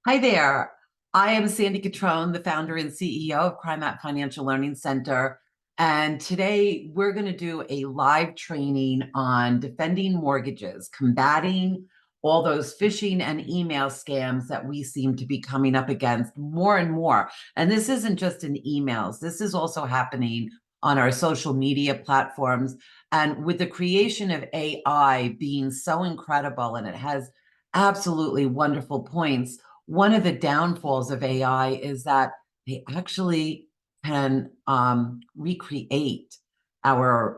Hi there. I am Sandy Catrone, the founder and CEO of Crime At Financial Learning Center. And today we're going to do a live training on defending mortgages, combating all those phishing and email scams that we seem to be coming up against more and more. And this isn't just in emails, this is also happening on our social media platforms. And with the creation of AI being so incredible, and it has absolutely wonderful points, one of the downfalls of AI is that they actually can recreate our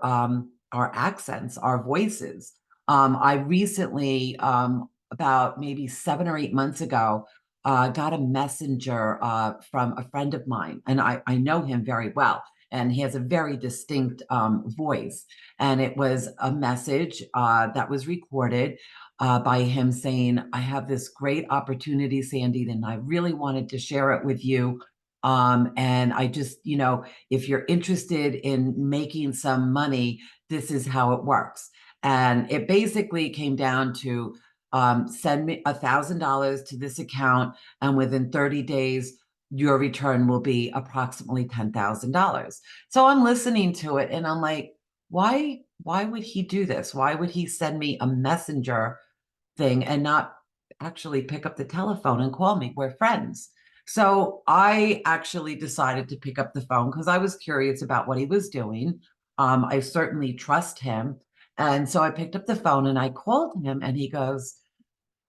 accents, our voices. I recently, about maybe 7 or 8 months ago, got a messenger from a friend of mine, and I know him very well, and he has a very distinct voice. And it was a message that was recorded by him saying, I have this great opportunity, Sandy, and I really wanted to share it with you. And I just, if you're interested in making some money, this is how it works. And it basically came down to send me $1,000 to this account, and within 30 days, your return will be approximately $10,000. So I'm listening to it and I'm like, why would he do this? Why would he send me a messenger thing and not actually pick up the telephone and call me? We're friends. So I actually decided to pick up the phone because I was curious about what he was doing. I certainly trust him. And so I picked up the phone and I called him, and he goes,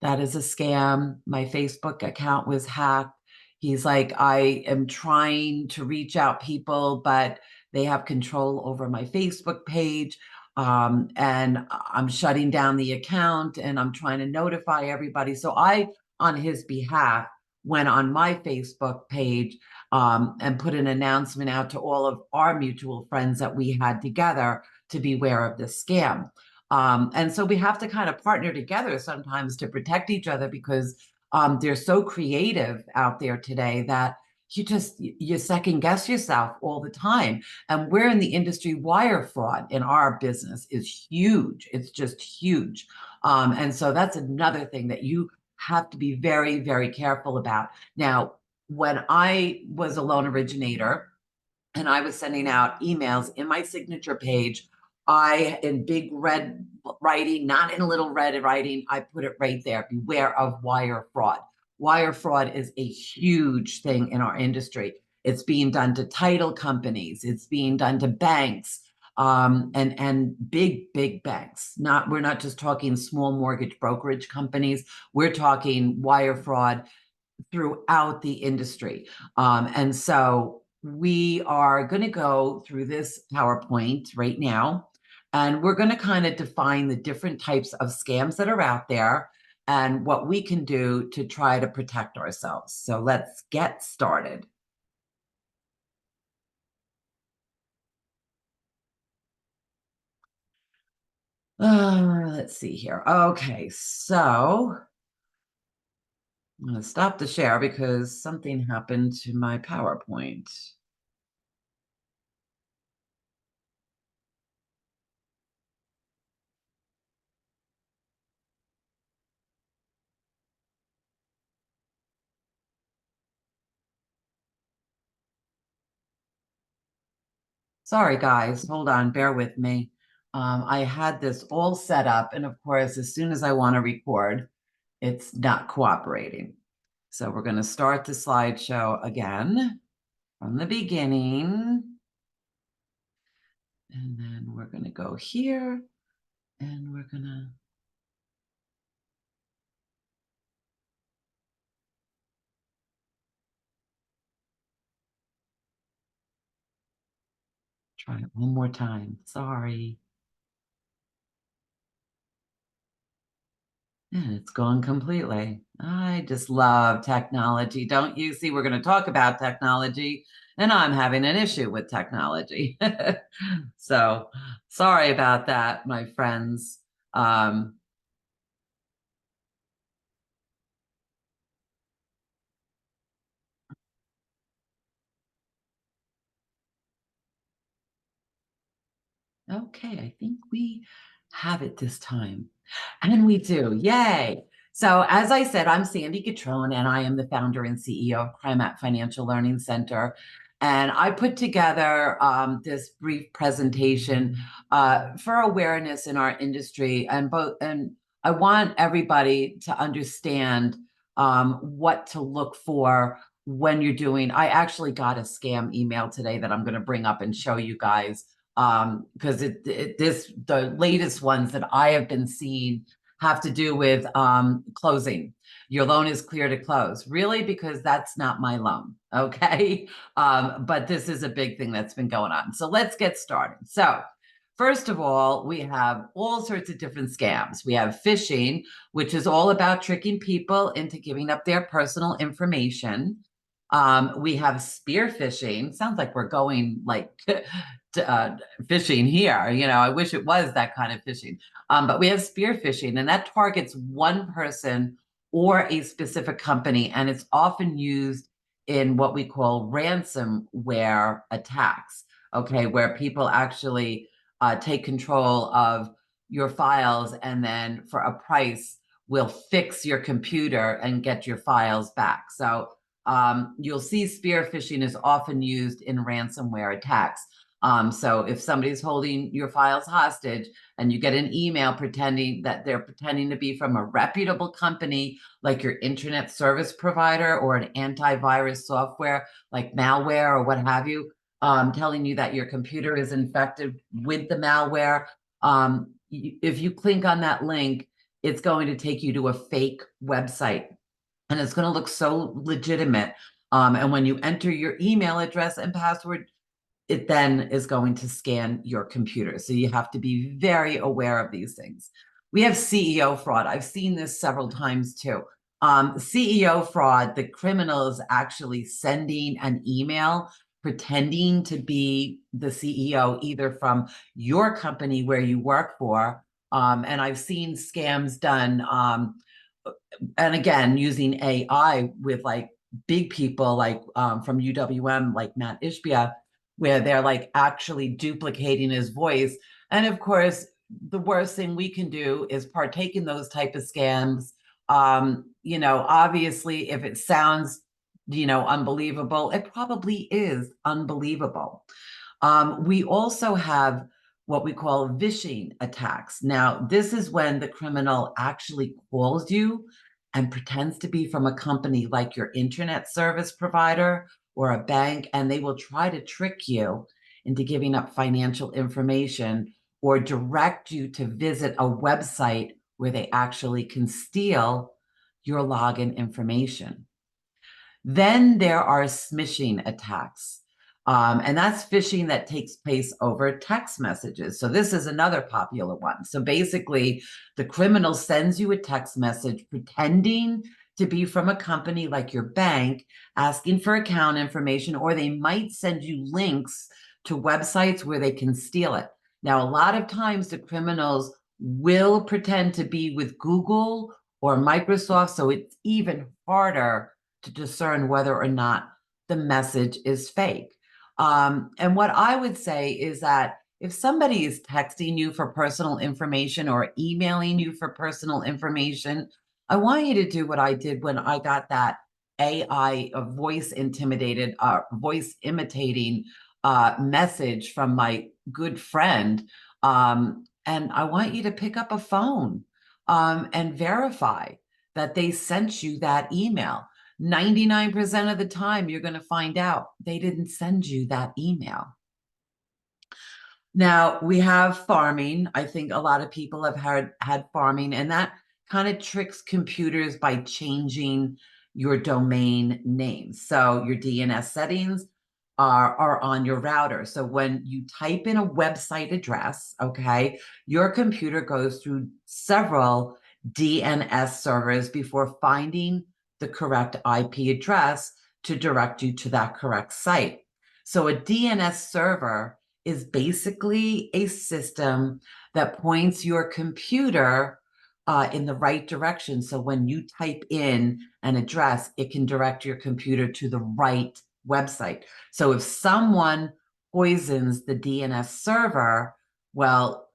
that is a scam. My Facebook account was hacked. He's like, I am trying to reach out people, but they have control over my Facebook page. And I'm shutting down the account and I'm trying to notify everybody. So I, on his behalf, went on my Facebook page and put an announcement out to all of our mutual friends that we had together to beware of this scam. And so we have to kind of partner together sometimes to protect each other, because they're so creative out there today that you second guess yourself all the time. And we're in the industry. Wire fraud in our business is huge. It's just huge. And so that's another thing that you have to be very, very careful about. Now, when I was a loan originator and I was sending out emails, in my signature page, in big red writing, not in little red writing, I put it right there: beware of wire fraud. Wire fraud is a huge thing in our industry. It's being done to title companies. It's being done to banks, and big banks. We're not just talking small mortgage brokerage companies. We're talking wire fraud throughout the industry. And so we are going to go through this PowerPoint right now, and we're going to kind of define the different types of scams that are out there and what we can do to try to protect ourselves. So let's get started. Let's see here. Okay, so I'm going to stop the share because something happened to my PowerPoint. Sorry, guys. Hold on. Bear with me. I had this all set up, and of course, as soon as I want to record, it's not cooperating. So we're going to start the slideshow again from the beginning. And then we're going to go here, and we're going to try it one more time. Sorry. And it's gone completely. I just love technology. Don't you see? We're going to talk about technology, and I'm having an issue with technology. So sorry about that, my friends. Um, okay, I think we have it this time. And we do. Yay. So, as I said, I'm Sandy Catrone, and I am the founder and CEO of Crime Financial Learning Center. And I put together this brief presentation for awareness in our industry, and I want everybody to understand what to look for when you're doing. I actually got a scam email today that I'm going to bring up and show you guys because the latest ones that I have been seeing have to do with closing. Your loan is clear to close. Really? Because that's not my loan, okay? But this is a big thing that's been going on. So let's get started. So first of all, we have all sorts of different scams. We have phishing, which is all about tricking people into giving up their personal information. We have spear phishing. Sounds like we're going like phishing here. You know, I wish it was that kind of phishing. But we have spear phishing, and that targets one person or a specific company, and it's often used in what we call ransomware attacks. Okay, where people actually take control of your files, and then for a price will fix your computer and get your files back. So you'll see spear phishing is often used in ransomware attacks. So if somebody's holding your files hostage and you get an email pretending that they're pretending to be from a reputable company like your internet service provider or an antivirus software like malware or what have you, telling you that your computer is infected with the malware, if you click on that link, it's going to take you to a fake website. And it's going to look so legitimate. And when you enter your email address and password, it then is going to scan your computer. So you have to be very aware of these things. We have CEO fraud. I've seen this several times too. CEO fraud, the criminal is actually sending an email pretending to be the CEO, either from your company where you work for. And I've seen scams done, and again, using AI with like big people like from UWM, like Matt Ishbia, where they're like actually duplicating his voice. And of course, the worst thing we can do is partake in those type of scams. You know, obviously, if it sounds, you know, unbelievable, it probably is unbelievable. We also have what we call phishing attacks. Now, this is when the criminal actually calls you and pretends to be from a company like your internet service provider or a bank, and they will try to trick you into giving up financial information or direct you to visit a website where they actually can steal your login information. Then there are smishing attacks. And that's phishing that takes place over text messages. So this is another popular one. So basically, the criminal sends you a text message pretending to be from a company like your bank, asking for account information, or they might send you links to websites where they can steal it. Now, a lot of times the criminals will pretend to be with Google or Microsoft, so it's even harder to discern whether or not the message is fake. And what I would say is that if somebody is texting you for personal information or emailing you for personal information, I want you to do what I did when I got that AI, a voice voice imitating message from my good friend. And I want you to pick up a phone and verify that they sent you that email. 99% of the time, you're going to find out they didn't send you that email. Now, we have farming. I think a lot of people have had farming, and that kind of tricks computers by changing your domain name. So your DNS settings are on your router. So when you type in a website address, okay, your computer goes through several DNS servers before finding the correct IP address to direct you to that correct site. So a DNS server is basically a system that points your computer in the right direction. So when you type in an address, it can direct your computer to the right website. So if someone poisons the DNS server, well,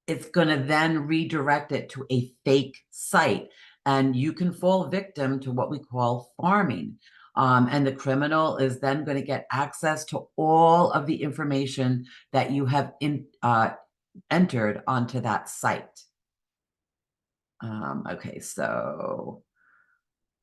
it's going to then redirect it to a fake site. and you can fall victim to what we call farming. And the criminal is then going to get access to all of the information that you have entered onto that site. Okay, so,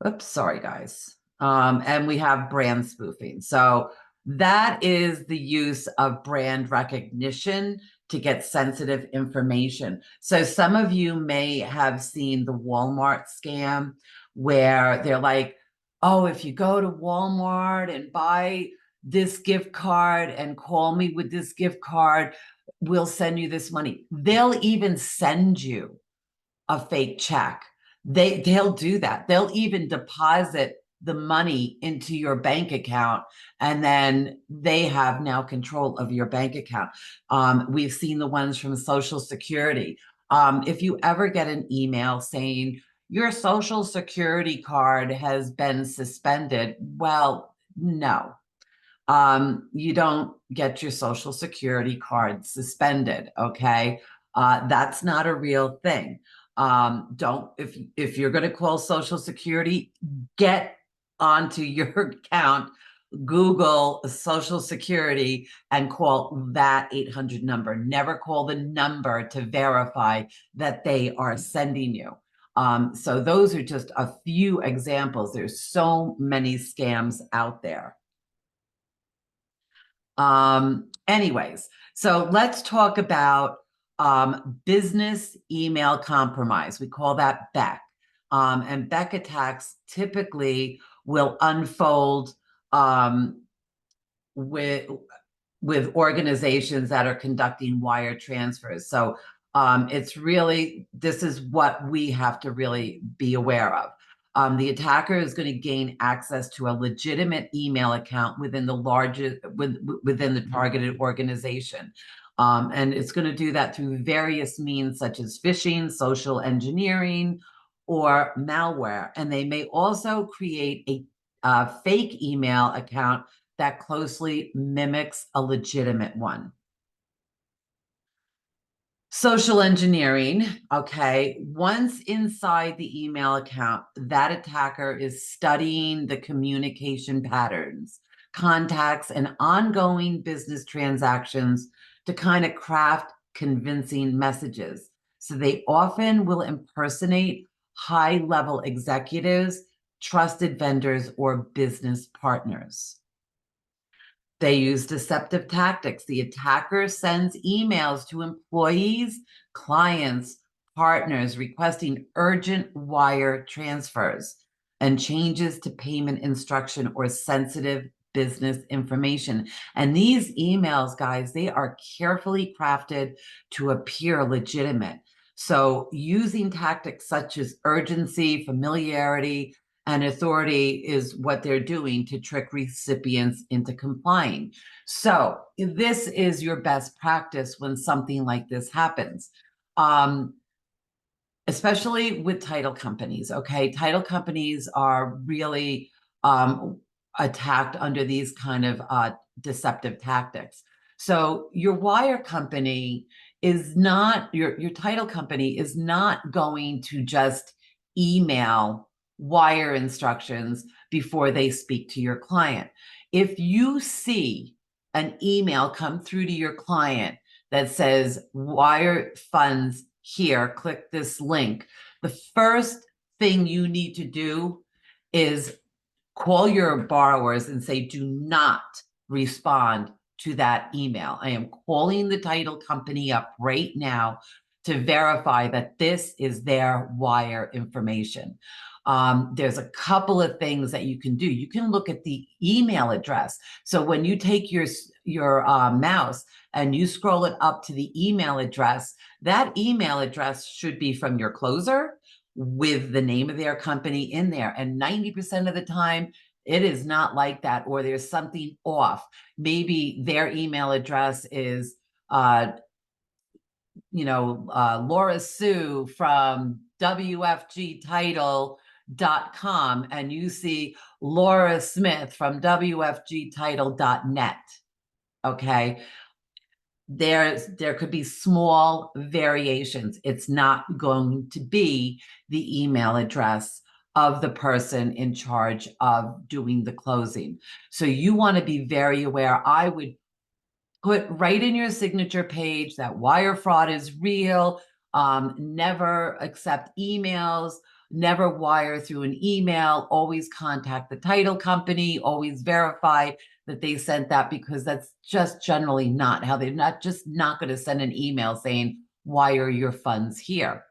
oops, sorry, guys. And we have brand spoofing. So that is the use of brand recognition to get sensitive information. So some of you may have seen the Walmart scam where they're like, oh, if you go to Walmart and buy this gift card and call me with this gift card, we'll send you this money. They'll even send you a fake check. They'll do that. They'll even deposit the money into your bank account, and then they have now control of your bank account. We've seen the ones from Social Security. If you ever get an email saying your Social Security card has been suspended, well, no. You don't get your Social Security card suspended, okay? That's not a real thing. Don't, if you're going to call Social Security, get onto your account, Google Social Security, and call that 800 number. Never call the number to verify that they are sending you. So those are just a few examples. There's so many scams out there. Anyways, so let's talk about business email compromise. We call that BEC. And BEC attacks typically will unfold with organizations that are conducting wire transfers. So it's really, this is what we have to really be aware of. The attacker is going to gain access to a legitimate email account within the largest, within the targeted organization. And it's going to do that through various means such as phishing, social engineering, or malware. And they may also create a fake email account that closely mimics a legitimate one. Social engineering, okay. Once inside the email account, that attacker is studying the communication patterns, contacts, and ongoing business transactions to kind of craft convincing messages. So they often will impersonate high-level executives, trusted vendors, or business partners. They use deceptive tactics. The attacker sends emails to employees, clients, partners requesting urgent wire transfers and changes to payment instruction or sensitive business information. And these emails, guys, they are carefully crafted to appear legitimate. So using tactics such as urgency, familiarity, and authority is what they're doing to trick recipients into complying. So this is your best practice when something like this happens, especially with title companies, okay? Title companies are really attacked under these kind of deceptive tactics. So your wire company is not, your title company is not going to just email wire instructions before they speak to your client. If you see an email come through to your client that says wire funds here, click this link, the first thing you need to do is call your borrowers and say, do not respond to that email. I am calling the title company up right now to verify that this is their wire information. There's a couple of things that you can do. You can look at the email address. So when you take your mouse and you scroll it up to the email address, that email address should be from your closer with the name of their company in there. And 90% of the time, it is not like that, or there's something off. Maybe their email address is, Laura Sue from wfgtitle.com, and you see Laura Smith from wfgtitle.net. Okay. there could be small variations. It's not going to be the email address of the person in charge of doing the closing. So you want to be very aware. I would put right in your signature page that wire fraud is real. Never accept emails, never wire through an email. Always contact the title company, always verify that they sent that, because that's just generally not how they're not going to send an email saying, wire your funds here.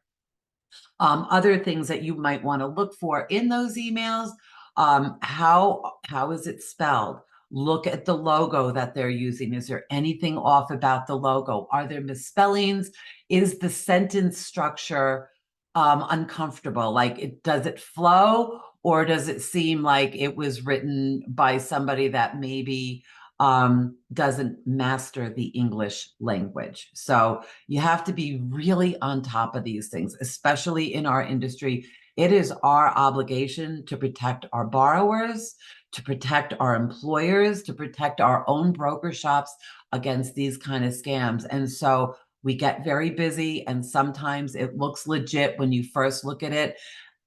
Other things that you might want to look for in those emails, how is it spelled? Look at the logo that they're using. Is there anything off about the logo? Are there misspellings? Is the sentence structure uncomfortable? Like, does it flow, or does it seem like it was written by somebody that maybe doesn't master the English language? So you have to be really on top of these things, especially in our industry. It is our obligation to protect our borrowers, to protect our employers, to protect our own broker shops against these kind of scams. And so we get very busy, and sometimes it looks legit when you first look at it.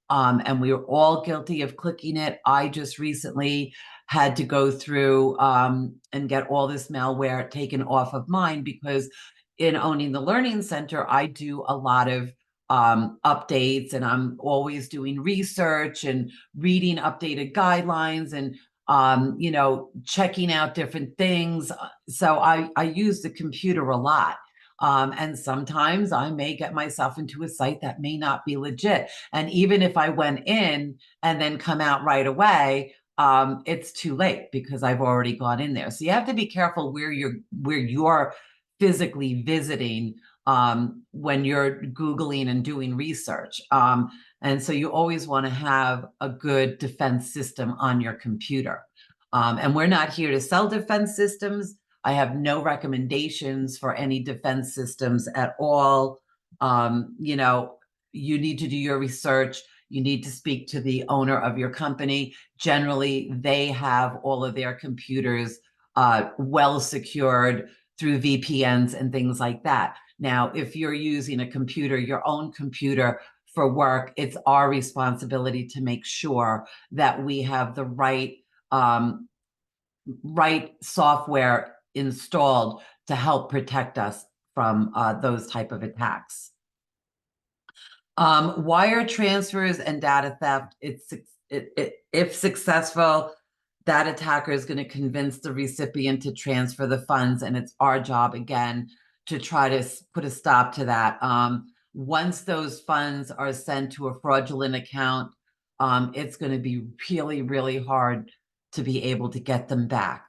And we were all guilty of clicking it. I just recently had to go through and get all this malware taken off of mine, because in owning the Learning Center, I do a lot of updates, and I'm always doing research and reading updated guidelines, and checking out different things. So I use the computer a lot. And sometimes I may get myself into a site that may not be legit. And even if I went in and then come out right away, it's too late because I've already gone in there. So you have to be careful where you're physically visiting when you're Googling and doing research. And so you always want to have a good defense system on your computer. And we're not here to sell defense systems. I have no recommendations for any defense systems at all. You need to do your research. You need to speak to the owner of your company. Generally, they have all of their computers well secured through VPNs and things like that. Now, if you're using a computer, your own computer for work, it's our responsibility to make sure that we have the right software installed to help protect us from those type of attacks. Wire transfers and data theft. If successful, that attacker is going to convince the recipient to transfer the funds, and it's our job again to try to put a stop to that. Once those funds are sent to a fraudulent account, it's going to be really, really hard to be able to get them back.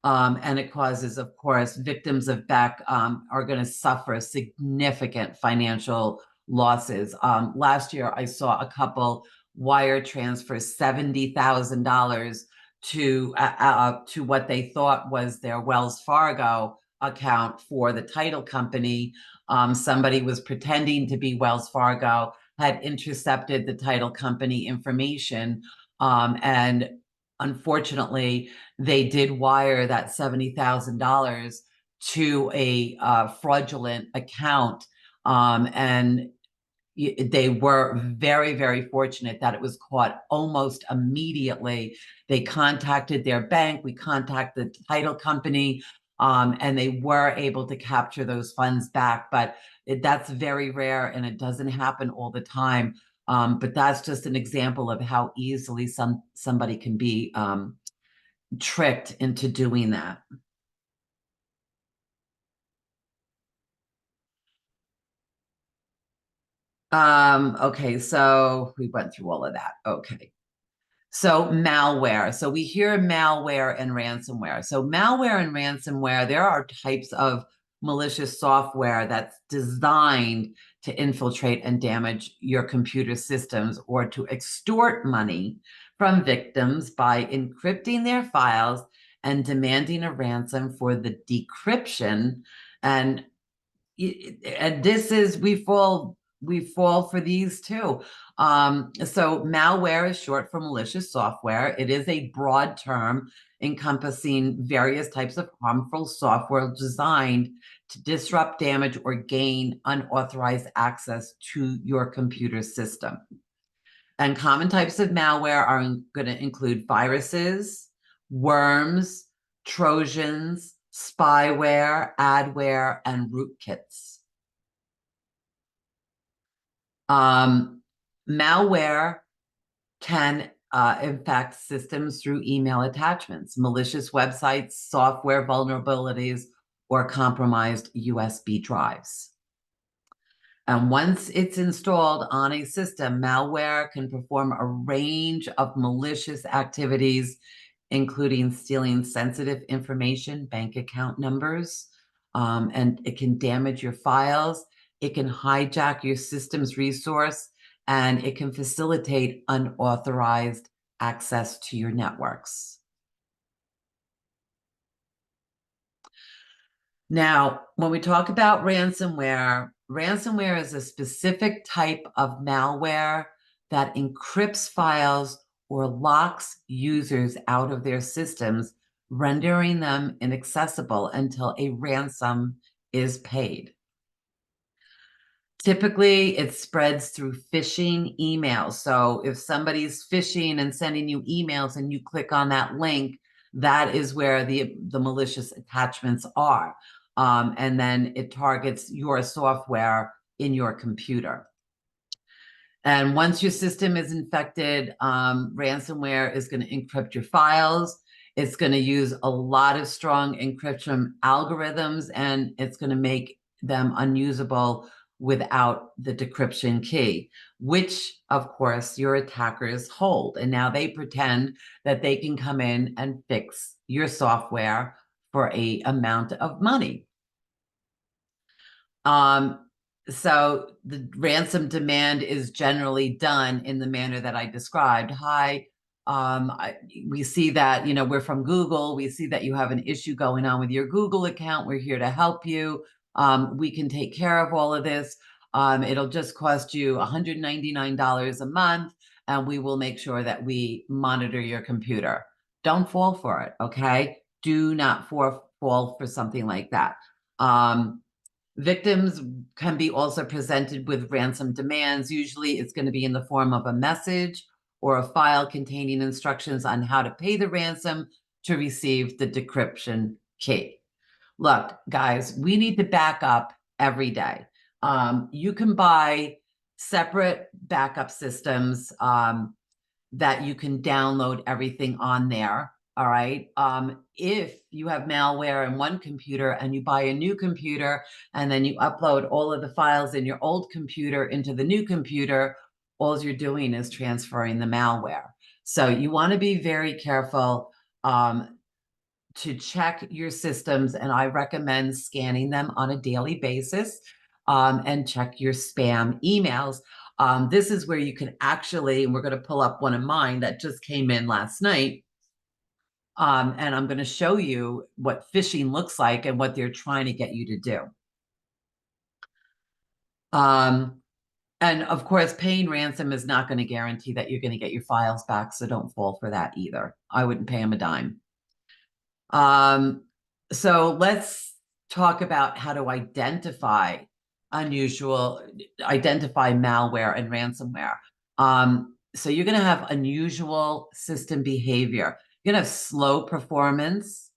And it causes, of course, victims of BEC are going to suffer significant financial losses. Last year, I saw a couple wire transfer $70,000 to what they thought was their Wells Fargo account for the title company. Somebody was pretending to be Wells Fargo, had intercepted the title company information, and unfortunately, they did wire that $70,000 to a fraudulent account. And they were very, very fortunate that it was caught almost immediately. They contacted their bank, we contacted the title company, and they were able to capture those funds back. But that's very rare, and it doesn't happen all the time. But that's just an example of how easily somebody can be tricked into doing that. Okay, so we went through all of that. Okay. So malware. So we hear malware and ransomware. So malware and ransomware, there are types of malicious software that's designed to infiltrate and damage your computer systems or to extort money from victims by encrypting their files and demanding a ransom for the decryption. And this is, we fall we fall for these too. So malware is short for malicious software. It is a broad term encompassing various types of harmful software designed to disrupt, damage, or gain unauthorized access to your computer system. And common types of malware are going to include viruses, worms, Trojans, spyware, adware, and rootkits. Malware can infect systems through email attachments, malicious websites, software vulnerabilities, or compromised USB drives. And once it's installed on a system, malware can perform a range of malicious activities, including stealing sensitive information, bank account numbers, and it can damage your files. It can hijack your system's resource, and it can facilitate unauthorized access to your networks. Now, when we talk about ransomware, ransomware is a specific type of malware that encrypts files or locks users out of their systems, rendering them inaccessible until a ransom is paid. Typically, it spreads through phishing emails. So if somebody's phishing and sending you emails and you click on that link, that is where the malicious attachments are. And then it targets your software in your computer. And once your system is infected, ransomware is going to encrypt your files. It's going to use a lot of strong encryption algorithms, and it's going to make them unusable without the decryption key, which, of course, your attackers hold. And now they pretend that they can come in and fix your software for an amount of money. So the ransom demand is generally done in the manner that I described. Hi, we see that, we're from Google. We see that you have an issue going on with your Google account. We're here to help you. We can take care of all of this. It'll just cost you $199 a month, and we will make sure that we monitor your computer. Don't fall for it, okay? Do not fall for something like that. Victims can be also presented with ransom demands. Usually it's going to be in the form of a message or a file containing instructions on how to pay the ransom to receive the decryption key. Look, guys, we need to back up every day. You can buy separate backup systems that you can download everything on there. All right. If you have malware in one computer and you buy a new computer and then you upload all of the files in your old computer into the new computer, all you're doing is transferring the malware. So you want to be very careful to check your systems, and I recommend scanning them on a daily basis and check your spam emails. This is where you can actually, and we're going to pull up one of mine that just came in last night. And I'm going to show you what phishing looks like and what they're trying to get you to do. And of course, paying ransom is not going to guarantee that you're going to get your files back, so don't fall for that either. I wouldn't pay them a dime. So let's talk about how to identify malware and ransomware. So you're going to have unusual system behavior. You're going to have slow performance.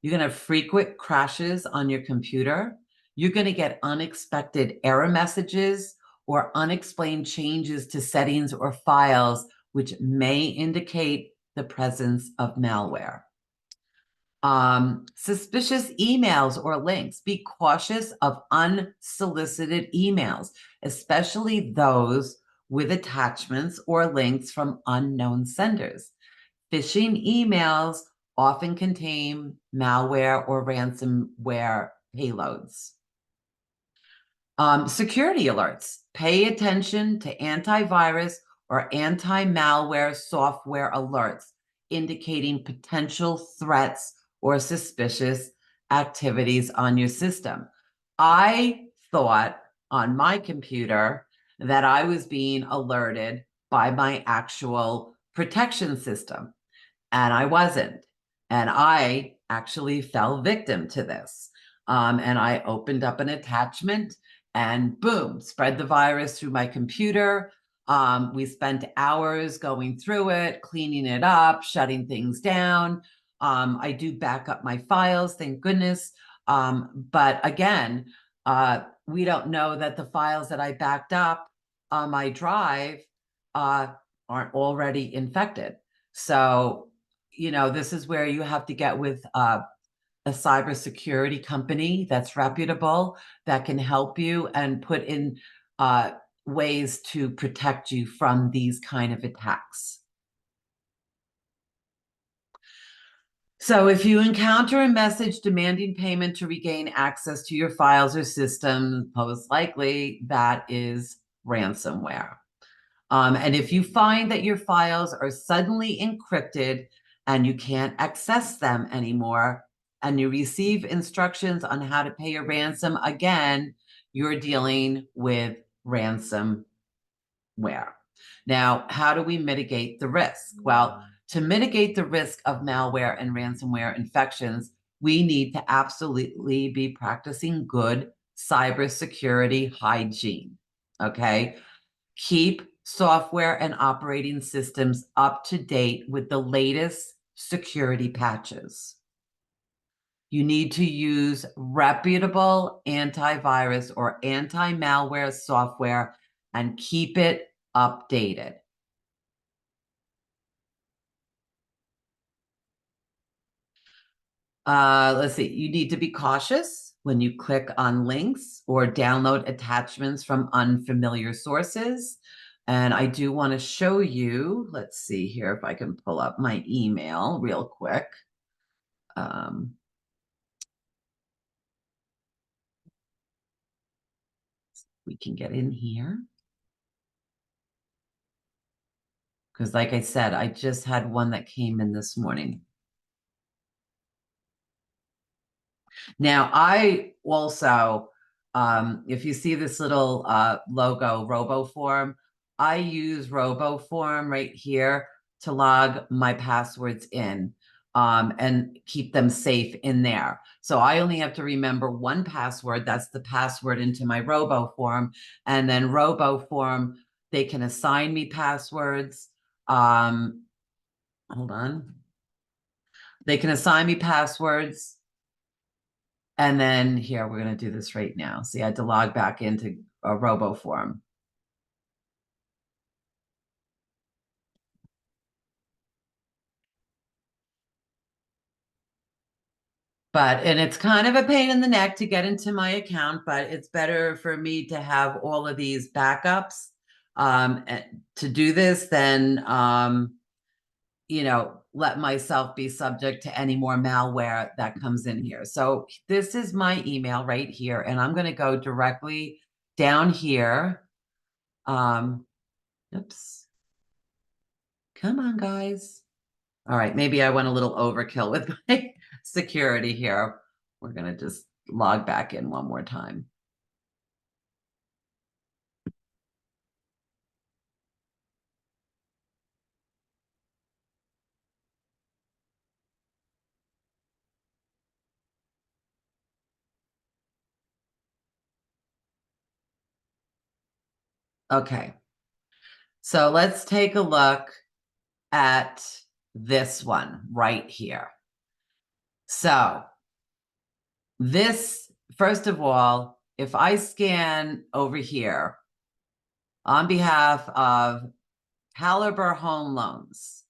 You're going to have frequent crashes on your computer. You're going to get unexpected error messages or unexplained changes to settings or files, which may indicate the presence of malware. Suspicious emails or links. Be cautious of unsolicited emails, especially those with attachments or links from unknown senders. Phishing emails often contain malware or ransomware payloads. Security alerts. Pay attention to antivirus or anti-malware software alerts indicating potential threats or suspicious activities on your system. I thought on my computer that I was being alerted by my actual protection system, and I wasn't. And I actually fell victim to this. And I opened up an attachment and boom, spread the virus through my computer. We spent hours going through it, cleaning it up, shutting things down. I do back up my files, thank goodness. But again, we don't know that the files that I backed up on my drive aren't already infected. So, this is where you have to get with a cybersecurity company that's reputable, that can help you and put in ways to protect you from these kind of attacks. So if you encounter a message demanding payment to regain access to your files or system, most likely that is ransomware. And if you find that your files are suddenly encrypted and you can't access them anymore, and you receive instructions on how to pay a ransom, again, you're dealing with ransomware. Now, how do we mitigate the risk? Well, to mitigate the risk of malware and ransomware infections, we need to absolutely be practicing good cybersecurity hygiene. Okay. Keep software and operating systems up to date with the latest security patches. You need to use reputable antivirus or anti-malware software and keep it updated. Let's see, you need to be cautious when you click on links or download attachments from unfamiliar sources. And I do want to show you, let's see here if I can pull up my email real quick. We can get in here. Because like I said, I just had one that came in this morning. Now, I also, if you see this little logo, RoboForm, I use RoboForm right here to log my passwords in and keep them safe in there. So I only have to remember one password. That's the password into my RoboForm. And then RoboForm, they can assign me passwords. Hold on. They can assign me passwords. And then here, we're going to do this right now. See, I had to log back into a RoboForm. And it's kind of a pain in the neck to get into my account, but it's better for me to have all of these backups to do this than, let myself be subject to any more malware that comes in here. So this is my email right here, and I'm going to go directly down here. Oops. Come on, guys. All right, maybe I went a little overkill with my security here. We're going to just log back in one more time. Okay, so let's take a look at this one right here. So this, first of all, if I scan over here on behalf of Caliber Home Loans,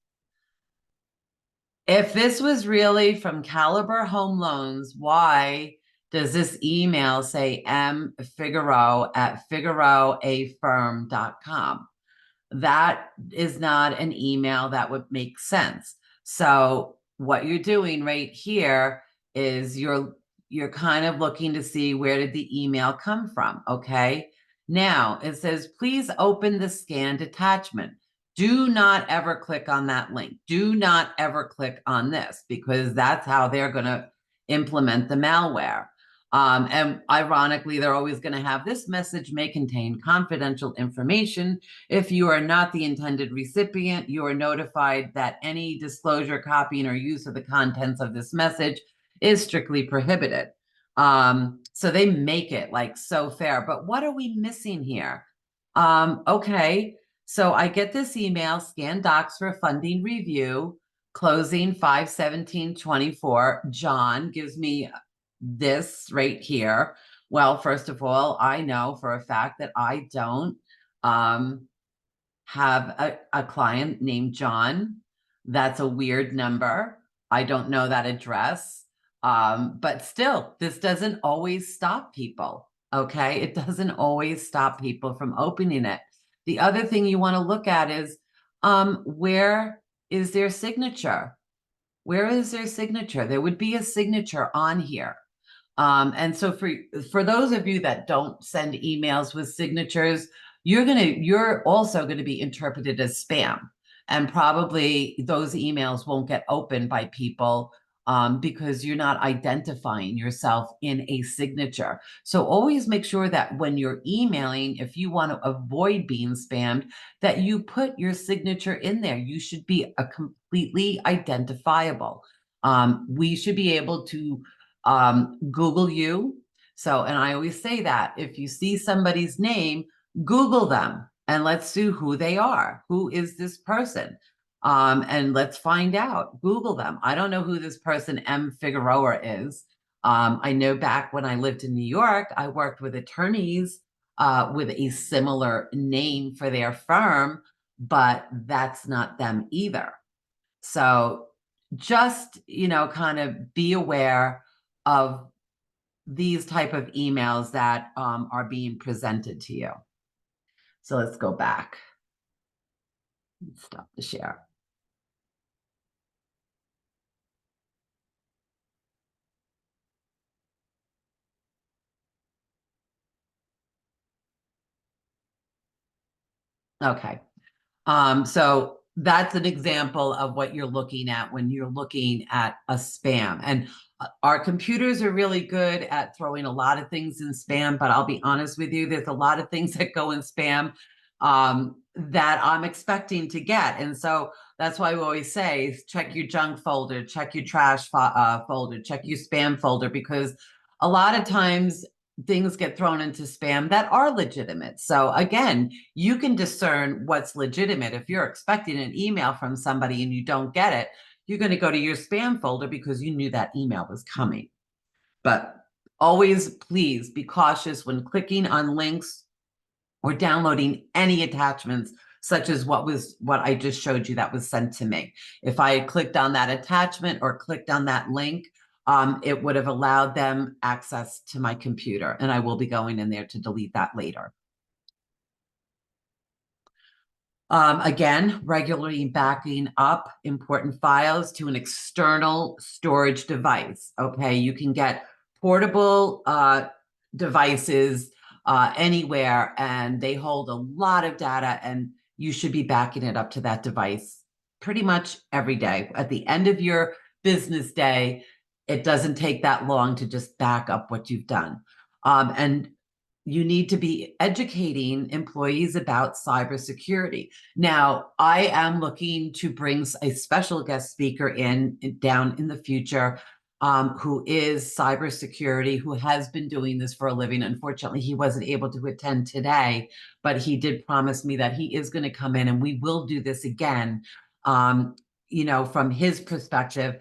if this was really from Caliber Home Loans, why does this email say mfigaro@figaroafirm.com? That is not an email that would make sense. So what you're doing right here is you're kind of looking to see, where did the email come from? Okay. Now it says, please open the scanned attachment. Do not ever click on that link. Do not ever click on this, because that's how they're going to implement the malware. And ironically, they're always going to have this message may contain confidential information. If you are not the intended recipient, you are notified that any disclosure, copying, or use of the contents of this message is strictly prohibited. So they make it like so fair. But what are we missing here? Okay, so I get this email, scan docs for funding review, closing 5/17/24. John gives me this right here. Well, first of all, I know for a fact that I don't have a client named John. That's a weird number. I don't know that address. But still, this doesn't always stop people. Okay. It doesn't always stop people from opening it. The other thing you want to look at is where is their signature? Where is their signature? There would be a signature on here. And so for those of you that don't send emails with signatures, you're also gonna be interpreted as spam, and probably those emails won't get opened by people because you're not identifying yourself in a signature. So always make sure that when you're emailing, if you want to avoid being spammed, that you put your signature in there. You should be a completely identifiable. We should be able to Google you. So, and I always say that if you see somebody's name, Google them and let's see who they are. Who is this person? And let's find out. Google them. I don't know who this person M. Figueroa is. I know back when I lived in New York, I worked with attorneys with a similar name for their firm, but that's not them either. So just, kind of be aware of these type of emails that are being presented to you. So let's go back. Stop the share. Okay. So that's an example of what you're looking at when you're looking at a spam. And our computers are really good at throwing a lot of things in spam, but I'll be honest with you, there's a lot of things that go in spam that I'm expecting to get. And so that's why we always say, check your junk folder, check your trash folder, check your spam folder, because a lot of times things get thrown into spam that are legitimate. So again, you can discern what's legitimate. If you're expecting an email from somebody and you don't get it, you're going to go to your spam folder because you knew that email was coming. But always, please be cautious when clicking on links or downloading any attachments, such as what I just showed you that was sent to me. If I had clicked on that attachment or clicked on that link, it would have allowed them access to my computer, and I will be going in there to delete that later. Again, regularly backing up important files to an external storage device. Okay, you can get portable devices anywhere, and they hold a lot of data, and you should be backing it up to that device pretty much every day. At the end of your business day, it doesn't take that long to just back up what you've done. And you need to be educating employees about cybersecurity. Now, I am looking to bring a special guest speaker down in the future who is cybersecurity, who has been doing this for a living. Unfortunately, he wasn't able to attend today, but he did promise me that he is going to come in and we will do this again, from his perspective,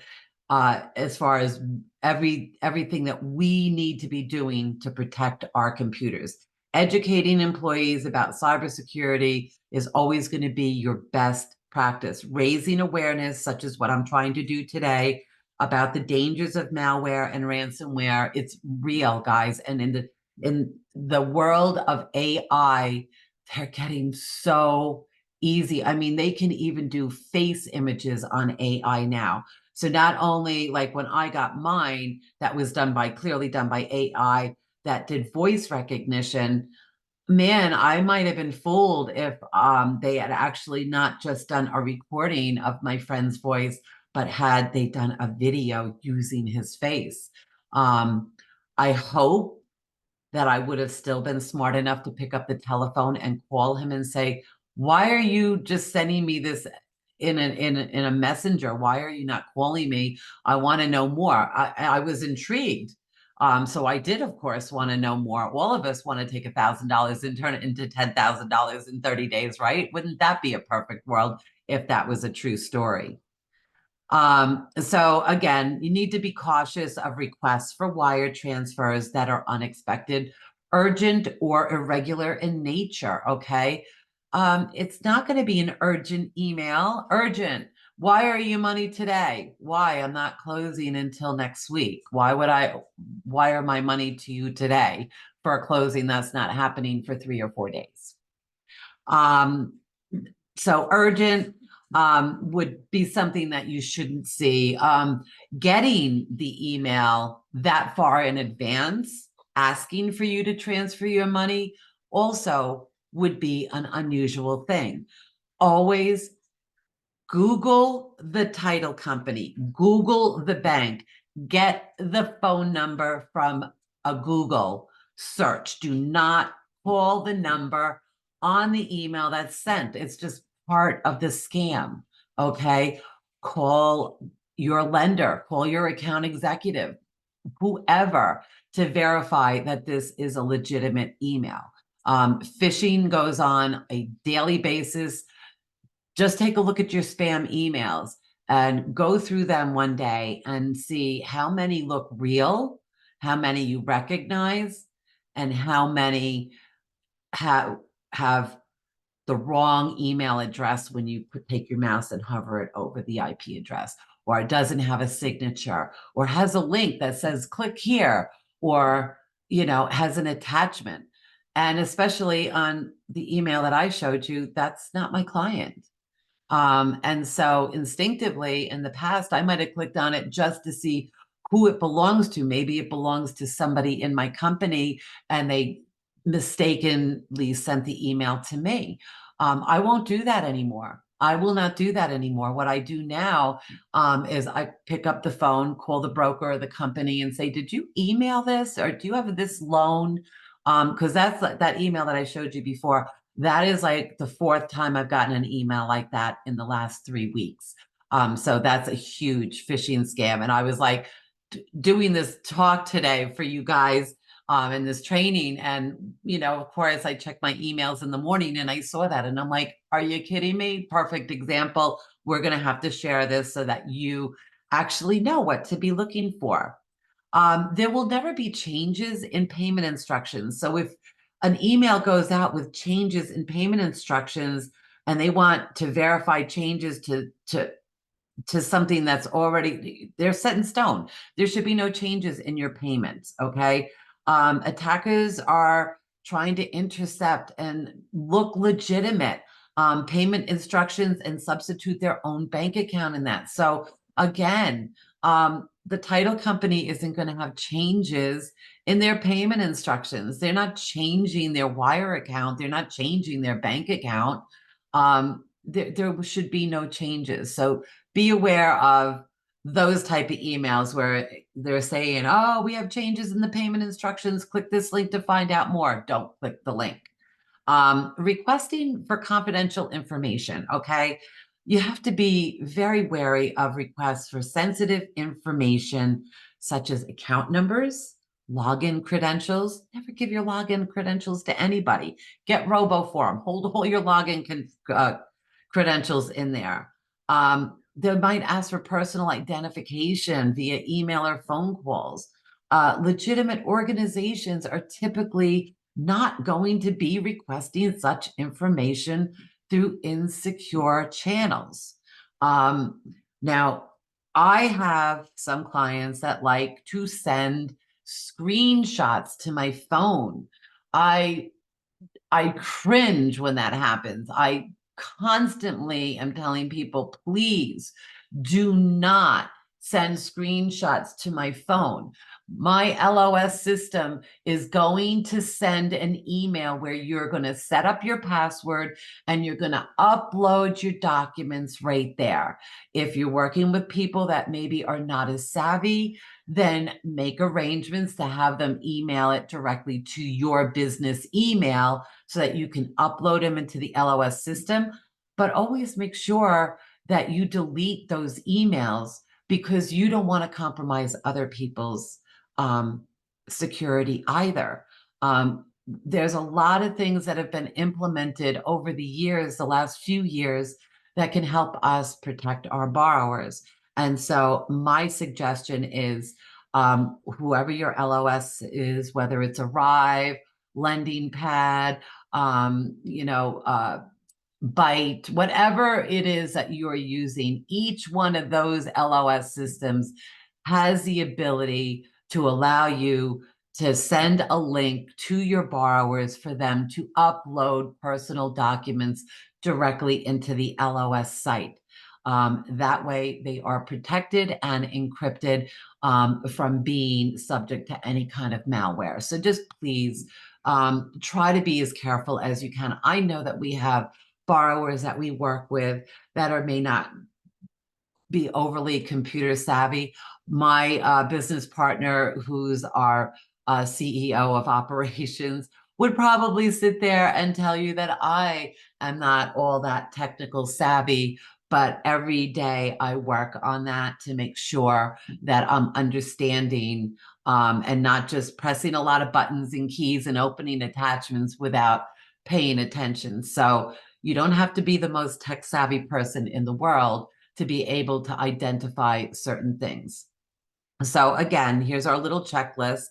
as far as everything that we need to be doing to protect our computers. Educating employees about cybersecurity is always going to be your best practice. Raising awareness, such as what I'm trying to do today, about the dangers of malware and ransomware. It's real, guys. And in the world of AI, they're getting so easy. I mean, they can even do face images on AI now. So not only like when I got mine, that was clearly done by AI that did voice recognition. Man, I might have been fooled if they had actually not just done a recording of my friend's voice, but had they done a video using his face. I hope that I would have still been smart enough to pick up the telephone and call him and say, why are you just sending me this in a messenger? Why are you not calling me? I want to know more. I was intrigued. So I did, of course, want to know more. All of us want to take $1,000 and turn it into $10,000 in 30 days, right? Wouldn't that be a perfect world if that was a true story? So again, you need to be cautious of requests for wire transfers that are unexpected, urgent, or irregular in nature. Okay. It's not going to be an urgent email. Urgent. Wire you money today? Why? I'm not closing until next week. Why would I wire my money to you today for a closing that's not happening for 3 or 4 days? Um, so urgent would be something that you shouldn't see. Getting the email that far in advance, asking for you to transfer your money, also would be an unusual thing. Always Google the title company, Google the bank, get the phone number from a Google search. Do not call the number on the email that's sent. It's just part of the scam. Okay. Call your lender, call your account executive, whoever, to verify that this is a legitimate email. Phishing goes on a daily basis. Just take a look at your spam emails and go through them one day and see how many look real, how many you recognize, and how many have the wrong email address when you take your mouse and hover it over the IP address, or it doesn't have a signature, or has a link that says click here, or has an attachment. And especially on the email that I showed you, that's not my client. And so instinctively in the past, I might have clicked on it just to see who it belongs to. Maybe it belongs to somebody in my company and they mistakenly sent the email to me. I won't do that anymore. I will not do that anymore. What I do now is I pick up the phone, call the broker or the company and say, did you email this or do you have this loan? Because that's that email that I showed you before. That is like the fourth time I've gotten an email like that in the last 3 weeks. So that's a huge phishing scam. And I was like doing this talk today for you guys in this training. And, of course, I checked my emails in the morning and I saw that. And I'm like, are you kidding me? Perfect example. We're going to have to share this so that you actually know what to be looking for. There will never be changes in payment instructions. So if an email goes out with changes in payment instructions and they want to verify changes to something that's already, they're set in stone. There should be no changes in your payments, okay? Attackers are trying to intercept and look legitimate payment instructions and substitute their own bank account in that. So again, the title company isn't going to have changes in their payment instructions. They're not changing their wire account. They're not changing their bank account. There should be no changes. So be aware of those type of emails where they're saying, oh, we have changes in the payment instructions. Click this link to find out more. Don't click the link. Requesting for confidential information, okay? You have to be very wary of requests for sensitive information, such as account numbers, login credentials. Never give your login credentials to anybody. Get RoboForm. Hold all your login credentials in there. They might ask for personal identification via email or phone calls. Legitimate organizations are typically not going to be requesting such information through insecure channels. Now, I have some clients that like to send screenshots to my phone. I cringe when that happens. I constantly am telling people, please do not send screenshots to my phone. My LOS system is going to send an email where you're going to set up your password and you're going to upload your documents right there. If you're working with people that maybe are not as savvy, then make arrangements to have them email it directly to your business email so that you can upload them into the LOS system. But always make sure that you delete those emails because you don't want to compromise other people's security either. There's a lot of things that have been implemented over the years, the last few years, that can help us protect our borrowers. And so my suggestion is whoever your LOS is, whether it's Arrive, Lending Pad, Byte, whatever it is that you're using, each one of those LOS systems has the ability to allow you to send a link to your borrowers for them to upload personal documents directly into the LOS site. That way they are protected and encrypted from being subject to any kind of malware. So just please try to be as careful as you can. I know that we have borrowers that we work with that may not be overly computer savvy. My business partner, who's our CEO of operations, would probably sit there and tell you that I am not all that technical savvy, but every day I work on that to make sure that I'm understanding and not just pressing a lot of buttons and keys and opening attachments without paying attention. So you don't have to be the most tech savvy person in the world to be able to identify certain things. So again, here's our little checklist.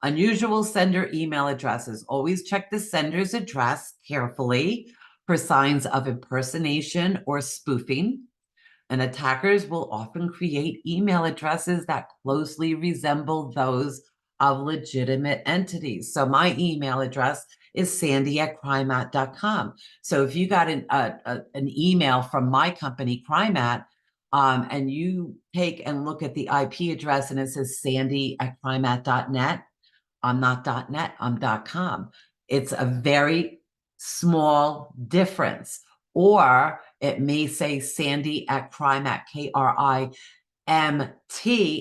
Unusual sender email addresses. Always check the sender's address carefully for signs of impersonation or spoofing. And attackers will often create email addresses that closely resemble those of legitimate entities. So my email address is sandy@crimeat.com. So if you got an email from my company, Crimeat, and you take and look at the IP address and it says sandy@crimeat.net, I'm not .net, I'm .com. It's a very small difference. Or it may say sandy@crimeat, KRIMT,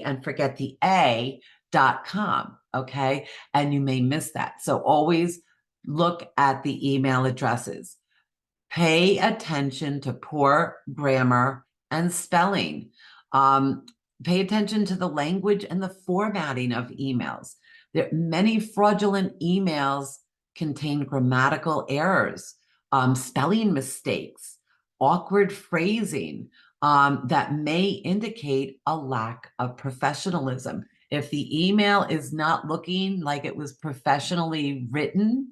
and forget the A.com, okay? And you may miss that. So always look at the email addresses. Pay attention to poor grammar and spelling. Pay attention to the language and the formatting of emails. Many fraudulent emails contain grammatical errors, spelling mistakes, awkward phrasing that may indicate a lack of professionalism. If the email is not looking like it was professionally written,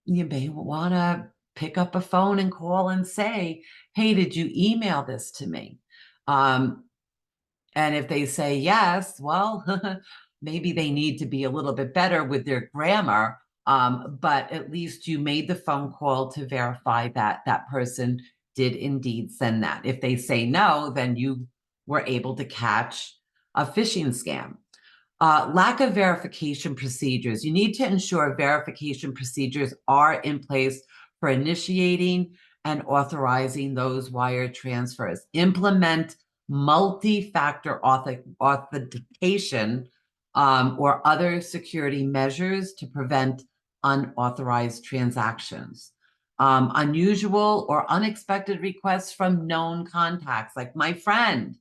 you may want to pick up a phone and call and say, hey, did you email this to me? And if they say yes, well, maybe they need to be a little bit better with their grammar, but at least you made the phone call to verify that that person did indeed send that. If they say no, then you were able to catch a phishing scam. Lack of verification procedures. You need to ensure verification procedures are in place for initiating and authorizing those wire transfers. Implement multi-factor authentication or other security measures to prevent unauthorized transactions. Unusual or unexpected requests from known contacts, like my friend.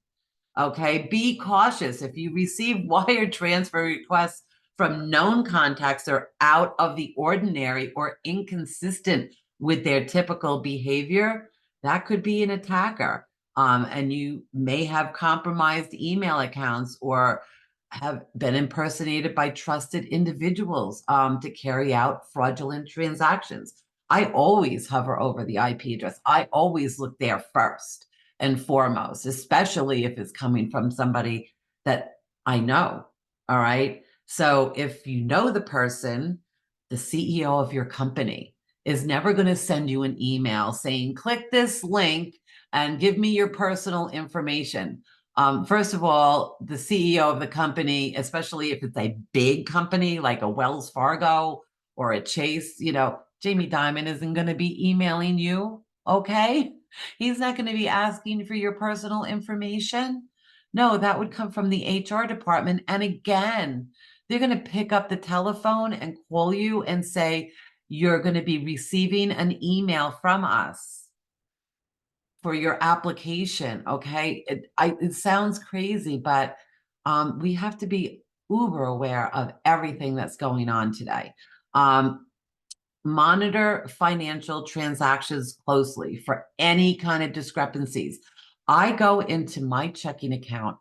Okay, be cautious. If you receive wire transfer requests from known contacts that are out of the ordinary or inconsistent with their typical behavior, that could be an attacker. And you may have compromised email accounts or have been impersonated by trusted individuals to carry out fraudulent transactions. I always hover over the IP address. I always look there first and foremost, especially if it's coming from somebody that I know. All right. So if you know the person, the CEO of your company is never going to send you an email saying, click this link and give me your personal information. First of all, the CEO of the company, especially if it's a big company like a Wells Fargo or a Chase, Jamie Dimon isn't going to be emailing you, okay? He's not going to be asking for your personal information. No, that would come from the HR department. And again, they're going to pick up the telephone and call you and say, you're going to be receiving an email from us for your application. Okay. It sounds crazy, but we have to be uber aware of everything that's going on today. Monitor financial transactions closely for any kind of discrepancies. I go into my checking account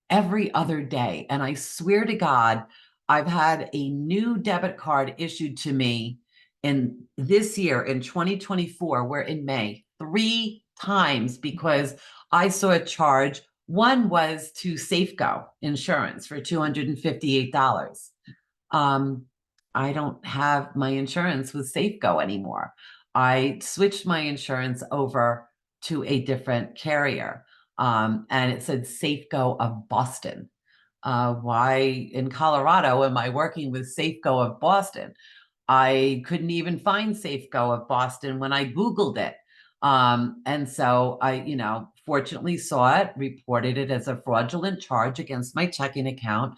every other day. And I swear to God, I've had a new debit card issued to me in this year in 2024. We're in May, 3 times because I saw a charge. One was to Safeco Insurance for $258. Um, I don't have my insurance with Safeco anymore. I switched my insurance over to a different carrier, and it said Safeco of Boston. Why in Colorado am I working with Safeco of Boston? I couldn't even find Safeco of Boston when I Googled it. And so I, fortunately saw it, reported it as a fraudulent charge against my checking account.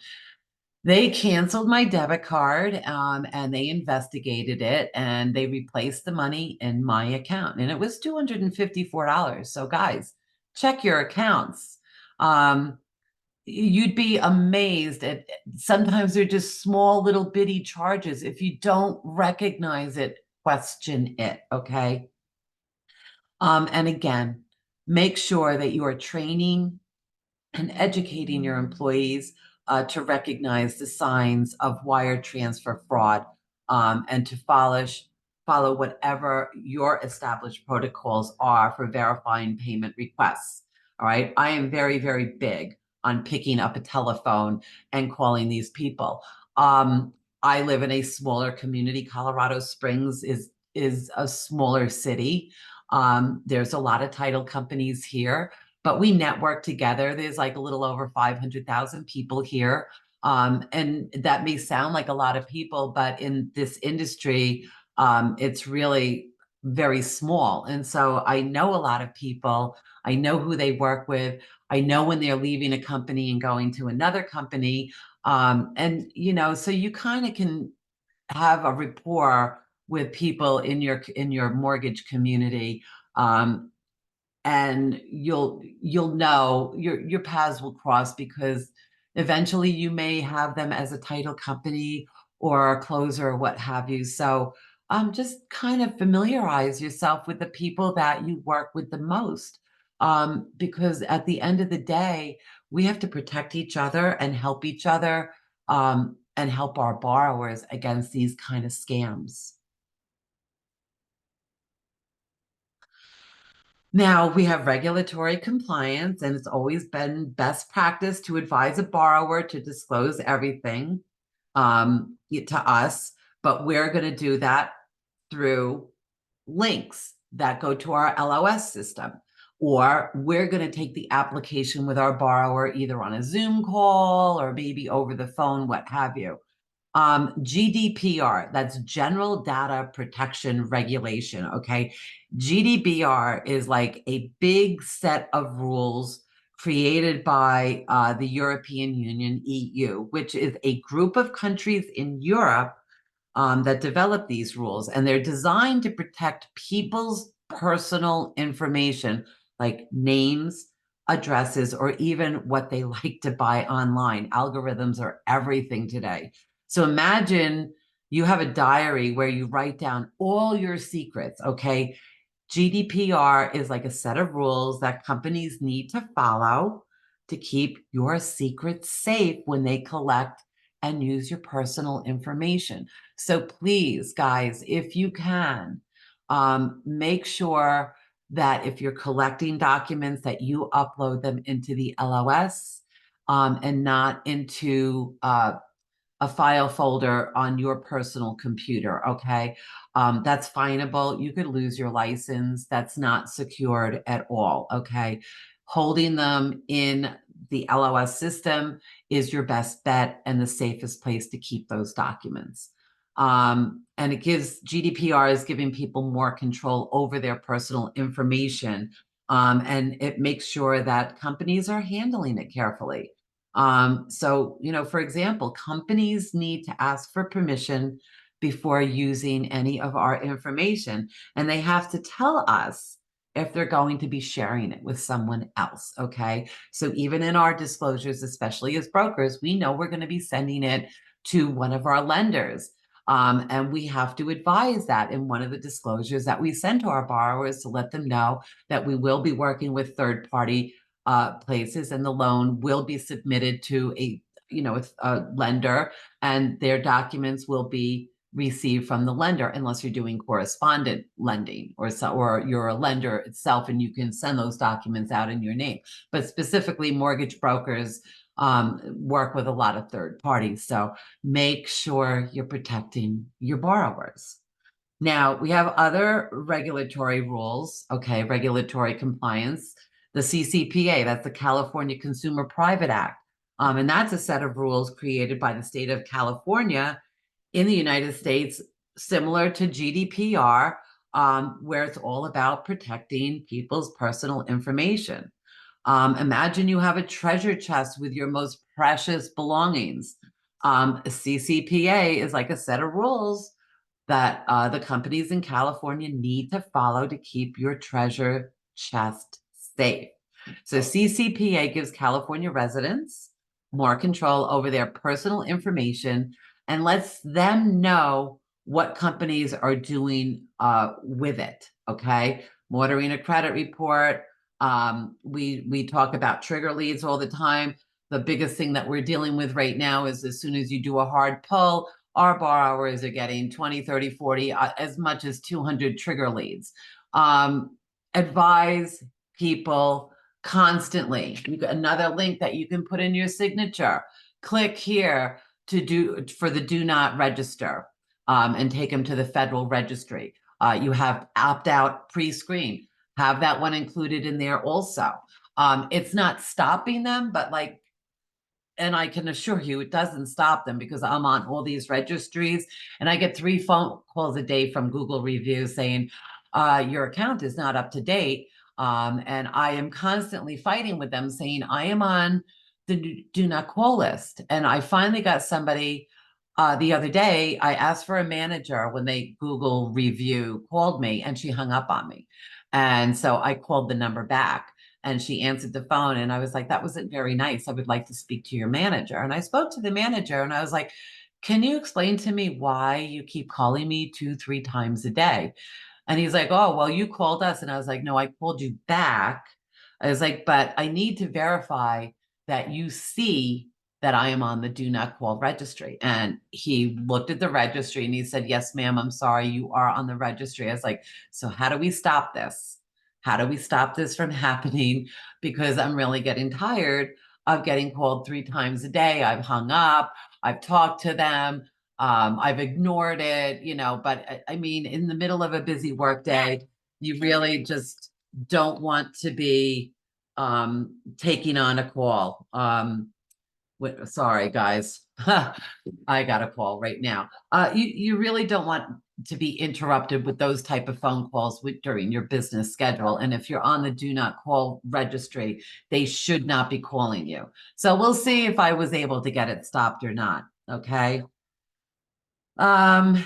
They canceled my debit card, and they investigated it and they replaced the money in my account. And it was $254. So, guys, check your accounts. You'd be amazed at sometimes they're just small little bitty charges. If you don't recognize it, question it. Okay. And again, make sure that you are training and educating your employees to recognize the signs of wire transfer fraud, and to follow whatever your established protocols are for verifying payment requests. All right. I am very, very big on picking up a telephone and calling these people. Um, I live in a smaller community. Colorado Springs is a smaller city. There's a lot of title companies here, but we network together. There's like a little over 500,000 people here. And that may sound like a lot of people, but in this industry, it's really very small. And so I know a lot of people. I know who they work with. I know when they're leaving a company and going to another company. And, so you kind of can have a rapport with people in your mortgage community. And you'll know your paths will cross because eventually you may have them as a title company or a closer or what have you. So just kind of familiarize yourself with the people that you work with the most, because at the end of the day, we have to protect each other and help each other, and help our borrowers against these kind of scams. Now, we have regulatory compliance, and it's always been best practice to advise a borrower to disclose everything, to us, but we're going to do that through links that go to our LOS system, or we're going to take the application with our borrower either on a Zoom call or maybe over the phone, what have you. GDPR, that's General Data Protection Regulation. Okay. GDPR is like a big set of rules created by the European Union, EU, which is a group of countries in Europe that develop these rules. And they're designed to protect people's personal information like names, addresses, or even what they like to buy online. Algorithms are everything today. So imagine you have a diary where you write down all your secrets, okay? GDPR is like a set of rules that companies need to follow to keep your secrets safe when they collect and use your personal information. So please, guys, if you can, make sure that if you're collecting documents that you upload them into the LOS, and not into a file folder on your personal computer. Okay. That's finable. You could lose your license. That's not secured at all. Okay. Holding them in the LOS system is your best bet and the safest place to keep those documents. And it gives GDPR is giving people more control over their personal information. And it makes sure that companies are handling it carefully. So, for example, companies need to ask for permission before using any of our information, and they have to tell us if they're going to be sharing it with someone else, okay? So even in our disclosures, especially as brokers, we know we're going to be sending it to one of our lenders. And we have to advise that in one of the disclosures that we send to our borrowers to let them know that we will be working with third-party places, and the loan will be submitted to a lender, and their documents will be received from the lender, unless you're doing correspondent lending or you're a lender itself and you can send those documents out in your name. But specifically, mortgage brokers work with a lot of third parties. So make sure you're protecting your borrowers. Now, we have other regulatory rules, okay, regulatory compliance. The CCPA, that's the California Consumer Private Act. And that's a set of rules created by the state of California in the United States, similar to GDPR, where it's all about protecting people's personal information. Imagine you have a treasure chest with your most precious belongings. CCPA is like a set of rules that the companies in California need to follow to keep your treasure chest safe. So CCPA gives California residents more control over their personal information and lets them know what companies are doing with it, okay? Monitoring a credit report. We talk about trigger leads all the time. The biggest thing that we're dealing with right now is as soon as you do a hard pull, our borrowers are getting 20, 30, 40, as much as 200 trigger leads. Advise people constantly. You got another link that you can put in your signature. Click here for the do not register, and take them to the federal registry. You have opt-out pre-screen. Have that one included in there also. It's not stopping them, but and I can assure you it doesn't stop them, because I'm on all these registries and I get 3 phone calls a day from Google reviews saying, your account is not up to date. And I am constantly fighting with them saying, I am on the do not call list. And I finally got somebody the other day. I asked for a manager when they Google review called me, and she hung up on me. And so I called the number back. And she answered the phone, and I was like, that wasn't very nice. I would like to speak to your manager. And I spoke to the manager, and I was like, can you explain to me why you keep calling me 2, 3 times a day? And he's like, oh, well, you called us. And I was like, no, I called you back. I was like, but I need to verify that you see that I am on the do not call registry. And he looked at the registry and he said, yes, ma'am, I'm sorry, you are on the registry. I was like, so how do we stop this? How do we stop this from happening? Because I'm really getting tired of getting called 3 times a day. I've hung up, I've talked to them, I've ignored it, but I mean, in the middle of a busy workday, you really just don't want to be taking on a call. Sorry, guys. I got a call right now. You really don't want to be interrupted with those type of phone calls during your business schedule. And if you're on the do not call registry, they should not be calling you. So we'll see if I was able to get it stopped or not. Okay. And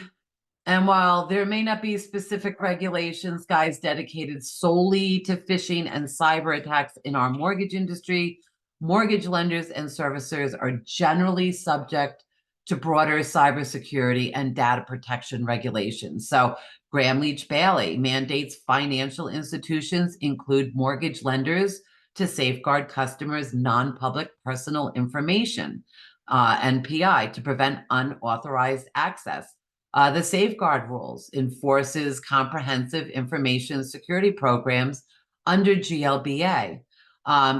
while there may not be specific regulations, guys, dedicated solely to phishing and cyber attacks in our mortgage industry, mortgage lenders and servicers are generally subject to broader cybersecurity and data protection regulations. So Graham-Leach-Bailey mandates financial institutions include mortgage lenders to safeguard customers' non-public personal information, NPI, to prevent unauthorized access. The safeguard rules enforces comprehensive information security programs under GLBA.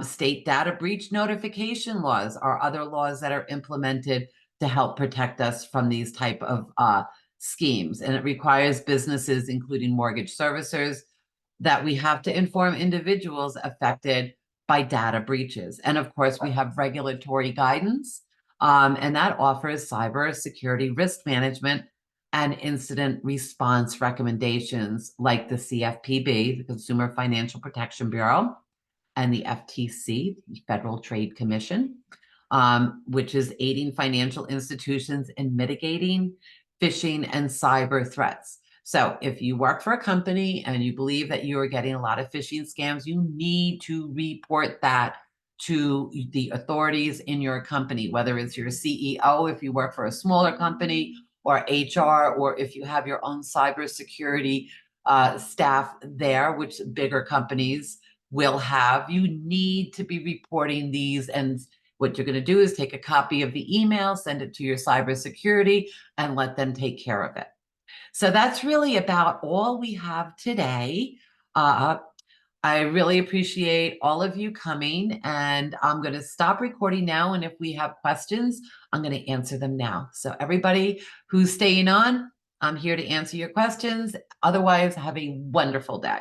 State data breach notification laws are other laws that are implemented to help protect us from these type of schemes. And it requires businesses, including mortgage servicers, that we have to inform individuals affected by data breaches. And of course, we have regulatory guidance, and that offers cybersecurity risk management and incident response recommendations like the CFPB, the Consumer Financial Protection Bureau, and the FTC, the Federal Trade Commission, which is aiding financial institutions in mitigating phishing and cyber threats. So if you work for a company and you believe that you are getting a lot of phishing scams, you need to report that to the authorities in your company, whether it's your CEO, if you work for a smaller company, or HR, or if you have your own cybersecurity staff there, which bigger companies will have. You need to be reporting these, and what you're going to do is take a copy of the email, send it to your cybersecurity, and let them take care of it. So that's really about all we have today. I really appreciate all of you coming, and I'm going to stop recording now. And if we have questions, I'm going to answer them now. So everybody who's staying on, I'm here to answer your questions. Otherwise, have a wonderful day.